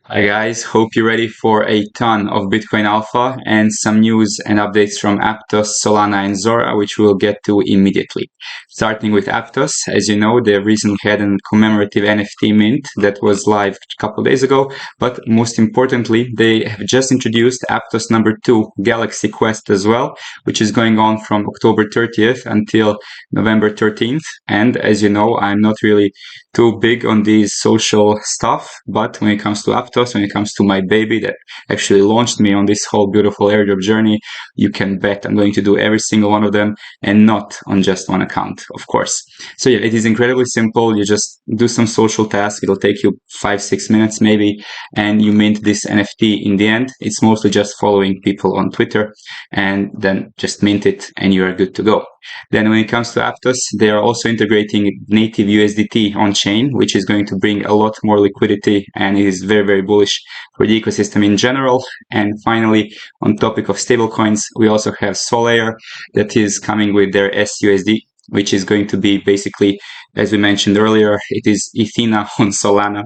Hi guys, hope you're ready for a ton of Bitcoin Alpha and some news and updates from Aptos, Solana and Zora, which we'll get to immediately. Starting with Aptos, as you know, they recently had a commemorative NFT mint that was live a couple of days ago, but most importantly, they have just introduced Aptos number 2 Galaxy Quest as well, which is going on from October 30th until November 13th. And as you know, I'm not really too big on these social stuff, but when it comes to Aptos, when it comes to my baby that actually launched me on this whole beautiful airdrop journey, you can bet I'm going to do every single one of them and not on just one account, of course. So yeah, it is incredibly simple. You just do some social tasks. It'll take you 5-6 minutes maybe, and you mint this NFT in the end. It's mostly just following people on Twitter and then just mint it and you are good to go. Then when it comes to Aptos, they are also integrating native USDT on chain, which is going to bring a lot more liquidity and is very, very bullish for the ecosystem in general. And finally, on topic of stablecoins, we also have Solayer that is coming with their SUSD, which is going to be basically, as we mentioned earlier, it is Ethena on Solana.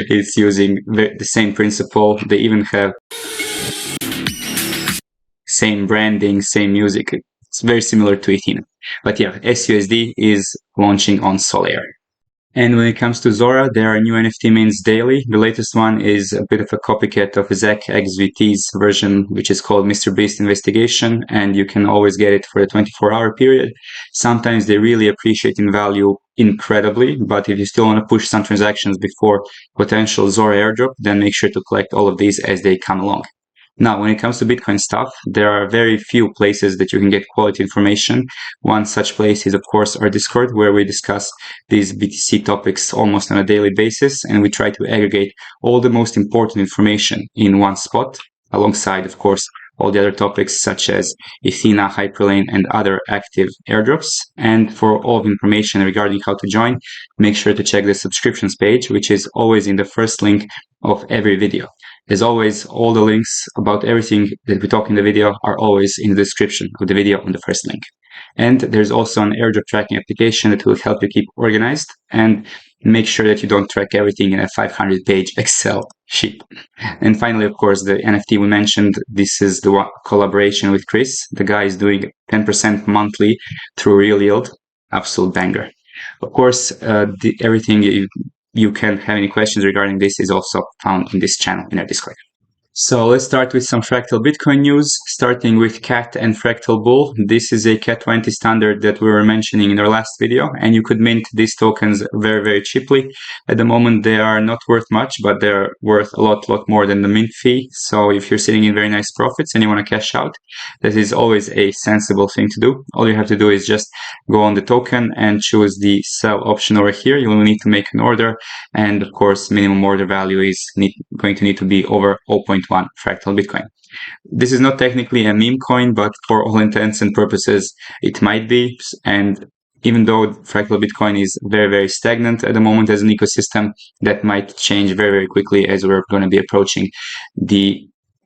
It's using the same principle. They even have same branding, same music. It's very similar to Ethena. But yeah, SUSD is launching on Solayer. And when it comes to Zora, there are new NFT mints daily. The latest one is a bit of a copycat of ZkSync XBank's version, which is called Mr. Beast Investigation, and you can always get it for a 24-hour period. Sometimes they really appreciate in value incredibly, but if you still want to push some transactions before potential Zora airdrop, then make sure to collect all of these as they come along. Now, when it comes to Bitcoin stuff, there are very few places that you can get quality information. One such place is, of course, our Discord, where we discuss these BTC topics almost on a daily basis, and we try to aggregate all the most important information in one spot, alongside, of course, all the other topics such as Ethena, Hyperlane, and other active airdrops. And for all of information regarding how to join, make sure to check the subscriptions page, which is always in the first link of every video. As always, all the links about everything that we talk in the video are always in the description of the video on the first link. And there's also an airdrop tracking application that will help you keep organized and make sure that you don't track everything in a 500-page Excel sheet. And finally, of course, the NFT we mentioned, this is the collaboration with Chris. The guy is doing 10% monthly through Real Yield. Absolute banger. Of course, everything you can have any questions regarding this is also found in this channel in our Discord. So let's start with some Fractal Bitcoin news, starting with CAT and Fractal Bull. This is a CAT20 standard that we were mentioning in our last video, and you could mint these tokens very, very cheaply. At the moment, they are not worth much, but they're worth a lot more than the mint fee. So if you're sitting in very nice profits and you want to cash out, that is always a sensible thing to do. All you have to do is just go on the token and choose the sell option over here. You will need to make an order, and of course, minimum order value is going to need to be over 0.1 Fractal Bitcoin. This is not technically a meme coin, but for all intents and purposes, it might be. And even though Fractal Bitcoin is very, very stagnant at the moment as an ecosystem, that might change very, very quickly as we're going to be approaching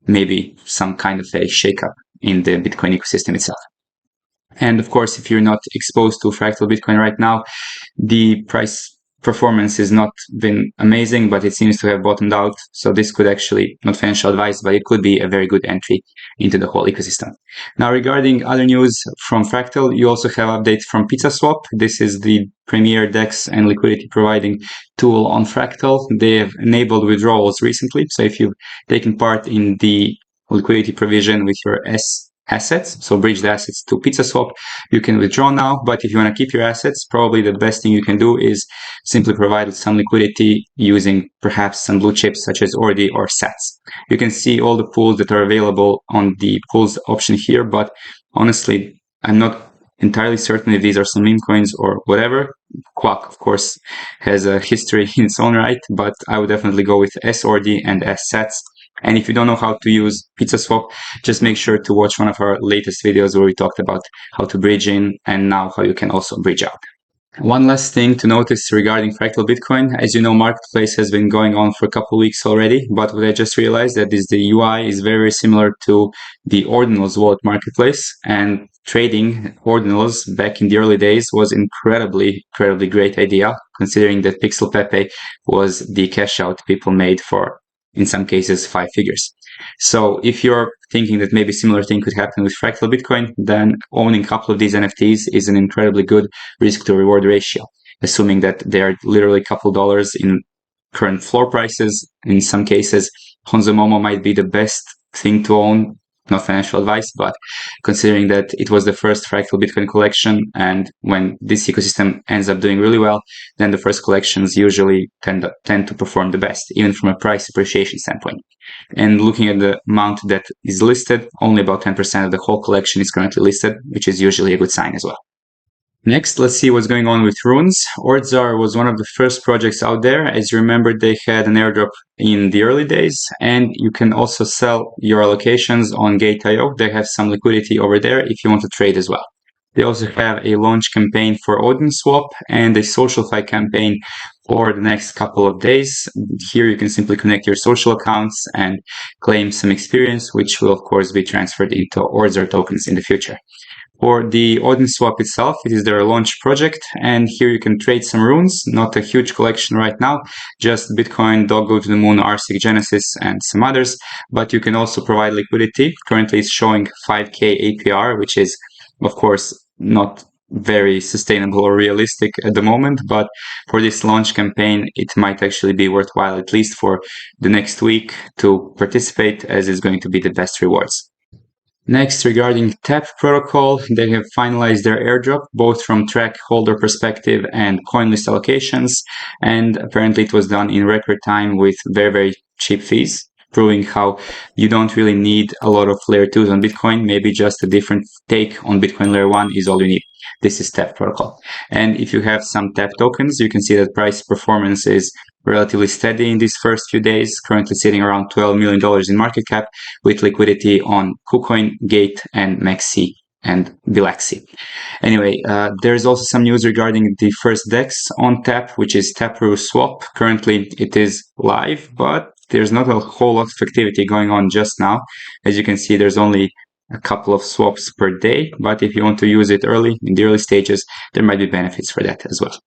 maybe some kind of a shakeup in the Bitcoin ecosystem itself. And of course, if you're not exposed to Fractal Bitcoin right now, the price performance has not been amazing, but it seems to have bottomed out. So this could actually, not financial advice, but it could be a very good entry into the whole ecosystem. Now, regarding other news from Fractal, you also have updates from PizzaSwap. This is the premier DEX and liquidity providing tool on Fractal. They have enabled withdrawals recently. So if you've taken part in the liquidity provision with your assets, so bridge the assets to PizzaSwap, you can withdraw now. But if you want to keep your assets, probably the best thing you can do is simply provide some liquidity using perhaps some blue chips such as ORDI or SATS. You can see all the pools that are available on the pools option here, but honestly, I'm not entirely certain if these are some meme coins or whatever. Quack, of course, has a history in its own right, but I would definitely go with SORD and SSATS. And if you don't know how to use PizzaSwap, just make sure to watch one of our latest videos where we talked about how to bridge in and now how you can also bridge out. One last thing to notice regarding Fractal Bitcoin. As you know, Marketplace has been going on for a couple of weeks already, but what I just realized that the UI is very, very similar to the Ordinals wallet marketplace, and trading Ordinals back in the early days was incredibly great idea, considering that Pixel Pepe was the cash out people made for in some cases 5 figures. So if you're thinking that maybe similar thing could happen with Fractal Bitcoin, then owning a couple of these NFTs is an incredibly good risk to reward ratio, assuming that they are literally a couple dollars in current floor prices. In some cases, Honzo might be the best thing to own. Not financial advice, but considering that it was the first Fractal Bitcoin collection, and when this ecosystem ends up doing really well, then the first collections usually tend to perform the best, even from a price appreciation standpoint. And looking at the amount that is listed, only about 10% of the whole collection is currently listed, which is usually a good sign as well. Next, let's see what's going on with runes. Ordzar was one of the first projects out there. As you remember, they had an airdrop in the early days, and you can also sell your allocations on Gate.io. They have some liquidity over there if you want to trade as well. They also have a launch campaign for Odin Swap and a SocialFi campaign for the next couple of days. Here you can simply connect your social accounts and claim some experience, which will of course be transferred into Ordzar tokens in the future. For the Odin Swap itself, it is their launch project, and here you can trade some runes, not a huge collection right now, just Bitcoin, Dog Go to the Moon, RSIC Genesis, and some others, but you can also provide liquidity. Currently it's showing 5k APR, which is, of course, not very sustainable or realistic at the moment, but for this launch campaign, it might actually be worthwhile, at least for the next week, to participate, as it's going to be the best rewards. Next, regarding TAP protocol, they have finalized their airdrop, both from track holder perspective and coin list allocations, and apparently it was done in record time with very, very cheap fees, proving how you don't really need a lot of layer 2s on Bitcoin. Maybe just a different take on Bitcoin layer 1 is all you need. This is TAP protocol. And if you have some TAP tokens, you can see that price performance is relatively steady in these first few days, currently sitting around $12 million in market cap, with liquidity on KuCoin, Gate, and Maxi and Bilaxi. Anyway, there's also some news regarding the first DEX on TAP, which is Taproot Swap. Currently it is live, but there's not a whole lot of activity going on just now. As you can see, there's only a couple of swaps per day, but if you want to use it early, in the early stages, there might be benefits for that as well.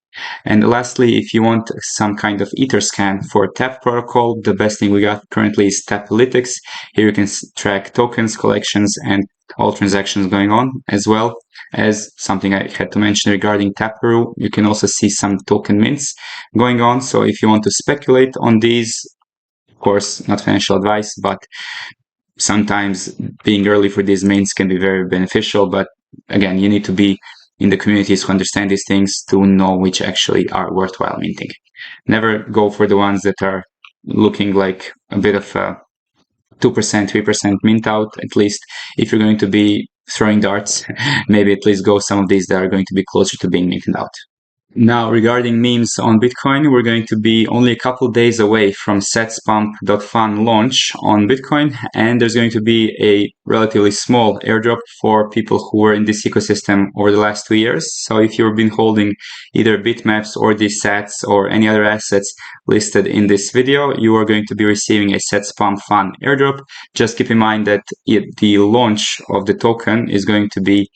And lastly, if you want some kind of Etherscan for TAP protocol, the best thing we got currently is Tapalytics. Here you can track tokens, collections, and all transactions going on, as well as something I had to mention regarding Taproot. You can also see some token mints going on. So if you want to speculate on these, of course, not financial advice, but sometimes being early for these mints can be very beneficial. But again, you need to be in the communities who understand these things to know which actually are worthwhile minting. Never go for the ones that are looking like a bit of a 2%, 3% mint out. At least if you're going to be throwing darts, maybe at least go some of these that are going to be closer to being minted out. Now, regarding memes on Bitcoin, we're going to be only a couple days away from setspump.fun launch on Bitcoin, and there's going to be a relatively small airdrop for people who were in this ecosystem over the last 2 years. So if you've been holding either Bitmaps or these sats or any other assets listed in this video, you are going to be receiving a setspump.fun airdrop. Just keep in mind that the launch of the token is going to be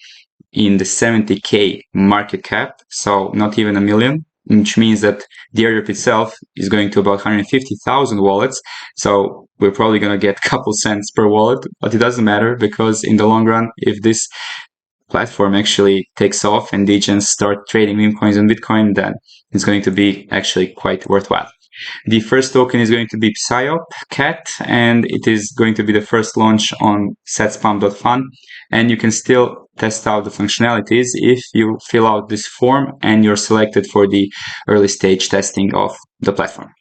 in the 70k market cap, so not even a million, which means that the airdrop itself is going to about 150,000 wallets. So we're probably going to get a couple cents per wallet, but it doesn't matter, because in the long run, if this platform actually takes off and degens start trading meme coins on Bitcoin, then it's going to be actually quite worthwhile. The first token is going to be Psyop Cat, and it is going to be the first launch on setspump.fun, and you can still test out the functionalities if you fill out this form and you're selected for the early stage testing of the platform.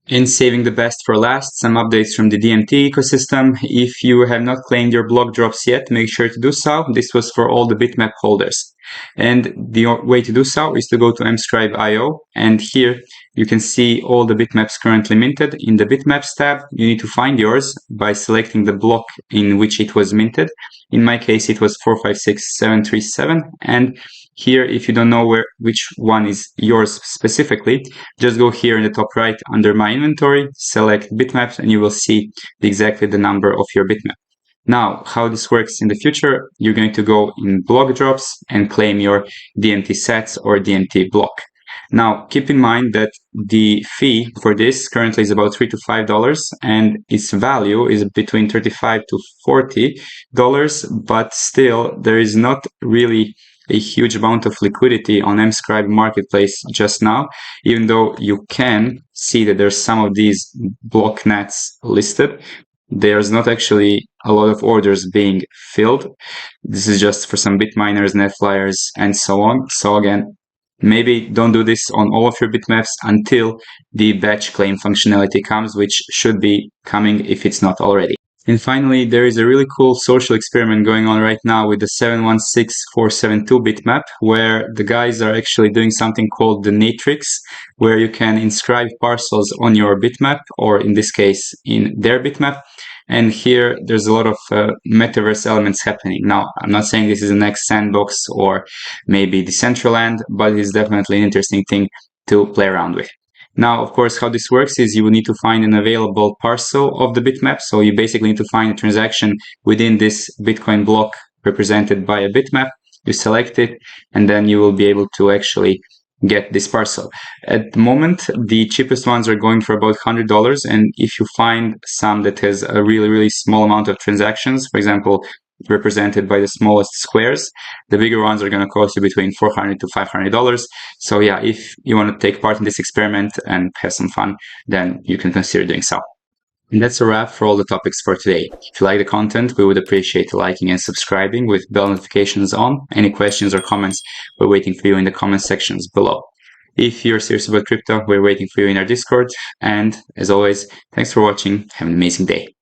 In saving the best for last, some updates from the DMT ecosystem. If you have not claimed your block drops yet, make sure to do so. This was for all the bitmap holders. And the way to do so is to go to mscribe.io, and here you can see all the bitmaps currently minted. In the bitmaps tab, you need to find yours by selecting the block in which it was minted. In my case, it was 456737, and here, if you don't know which one is yours specifically, just go here in the top right under My Inventory, select Bitmaps, and you will see exactly the number of your bitmap. Now, how this works in the future, you're going to go in block drops and claim your DMT sats or DMT block. Now, keep in mind that the fee for this currently is about $3 to $5, and its value is between $35 to $40, but still there is not really a huge amount of liquidity on mScribe marketplace just now, even though you can see that there's some of these block nets listed. There's not actually a lot of orders being filled. This is just for some Bitminers, net flyers, and so on. So again, maybe don't do this on all of your bitmaps until the batch claim functionality comes, which should be coming if it's not already. And finally, there is a really cool social experiment going on right now with the 716472 bitmap, where the guys are actually doing something called the Natrix, where you can inscribe parcels on your bitmap, or in this case, in their bitmap. And here, there's a lot of metaverse elements happening. Now, I'm not saying this is the next sandbox or maybe Decentraland, but it's definitely an interesting thing to play around with. Now, of course, how this works is you will need to find an available parcel of the bitmap. So you basically need to find a transaction within this Bitcoin block represented by a bitmap. You select it, and then you will be able to actually get this parcel. At the moment, the cheapest ones are going for about $100. And if you find some that has a really, really small amount of transactions, for example, represented by the smallest squares, the bigger ones are going to cost you between $400 to $500. So yeah, if you want to take part in this experiment and have some fun, then you can consider doing so. And that's a wrap for all the topics for today. If you like the content, we would appreciate liking and subscribing with bell notifications on. Any questions or comments, we're waiting for you in the comment sections below. If you're serious about crypto, we're waiting for you in our Discord. And as always, thanks for watching. Have an amazing day.